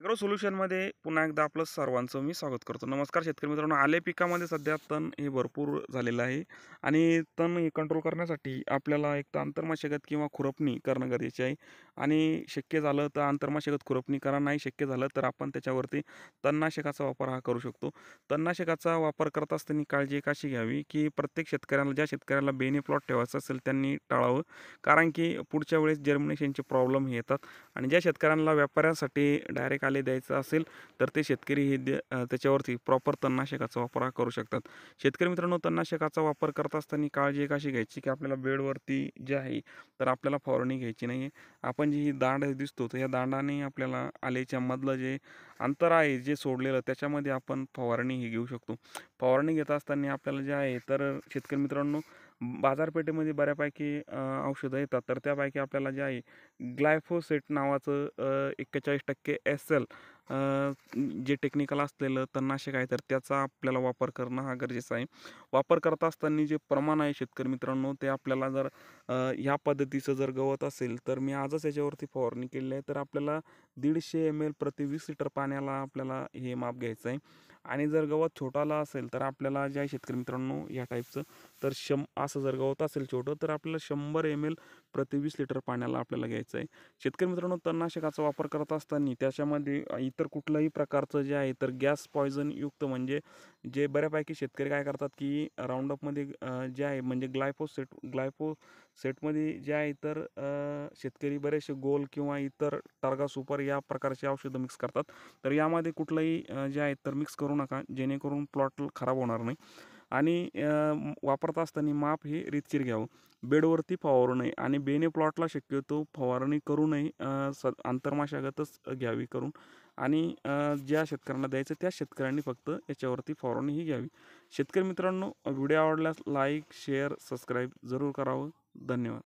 Agro सोल्युशनमध्ये पुन्हा एकदा आपलं सर्वांचं मी स्वागत करतो. नमस्कार शेतकरी मित्रांनो. आले पिकामध्ये सध्या तण हे भरपूर झालेलं आहे आणि तण हे कंट्रोल करण्यासाठी आपल्याला एक तर आंतरमशागत किंवा खुरपणी करणं गरजेचे आहे आणि शक्य झालं तर आंतरमशागत खुरपणी करा. नाही शक्य झालं तर आपण त्याच्यावरती तणनाशकाचा वापर हा करू शकतो. तणनाशकाचा वापर करत असताना काळजी एक अशी घ्यावी, की प्रत्येक शेतकऱ्याला ज्या शेतकऱ्याला बेनी प्लॉट ठेवायचा असेल त्यांनी टाळावं. कारण की पुढच्या वेळेस जर्मिनेशनचे प्रॉब्लेम हे येतात आणि ज्या शेतकऱ्यांना व्यापाऱ्यांसाठी डायरेक्ट आले द्यायचं असेल तर ते शेतकरी हे त्याच्यावरती प्रॉपर तणनाशकाचा वापर हा करू शकतात. शेतकरी मित्रांनो, तणनाशकाचा वापर करत असताना काळजी एक अशी घ्यायची की आपल्याला बेडवरती जे आहे तर आपल्याला फवारणी घ्यायची नाही. आपण जी ही दांड दिसतो तर या दांडाने आपल्याला आलेच्या मधलं जे अंतर आहे जे सोडलेलं त्याच्यामध्ये आपण फवारणी ही घेऊ शकतो. फवारणी घेत असताना आपल्याला जे आहे तर शेतकरी मित्रांनो, बाजारपेठेमध्ये बऱ्यापैकी औषधं येतात तर त्यापैकी आपल्याला जे आहे ग्लायफोसेट नावाचं 41% SL जे टेक्निकल असलेलं तणनाशक आहे तर त्याचा आपल्याला वापर करणं हा गरजेचा आहे. वापर करत असताना जे प्रमाण आहे शेतकरी मित्रांनो ते आपल्याला जर ह्या पद्धतीचं जर गवत असेल तर मी आजच याच्यावरती फवारणी केली आहे तर आपल्याला 150 ml प्रति 20 लिटर पाण्याला आपल्याला हे माप घ्यायचं आहे. आणि जर गवत छोटाला असेल तर आपल्याला जे आहे शेतकरी मित्रांनो या टाईपचं तर असं जर गवत असेल छोटं तर आपल्याला 100 ml प्रति 20 लिटर पाण्याला आपल्याला घ्यायचं आहे. शेतकरी मित्रांनो, तणनाशकाचा वापर करत असताना त्याच्यामध्ये इतर कुठल्याही प्रकारचं जे आहे तर गॅस पॉयझन युक्त म्हणजे जे बऱ्यापैकी शेतकरी काय करतात की राऊंडअपमध्ये जे आहे म्हणजे ग्लायफोसेटमध्ये जे आहे तर शेतकरी बरेचसे गोल किंवा इतर टार्गा सुपर या प्रकारचे औषधं मिक्स करतात. तर यामध्ये कुठलंही जे आहे तर मिक्स करू नका जेणेकरून प्लॉट खराब होणार नाही. आणि वापरत असताना माप हे रीतशीर घ्यावं. बेडवरती फवारू नये आणि बेने प्लॉटला शक्यतो फवारणी करू नये. आंतरमशागतच घ्यावी करून आणि ज्या शेतकऱ्यांना द्यायचं त्या शेतकऱ्यांनी फक्त याच्यावरती फवारणी ही घ्यावी. शेतकरी मित्रांनो, व्हिडिओ आवडल्यास लाईक, शेअर, सबस्क्राईब जरूर करावं. धन्यवाद.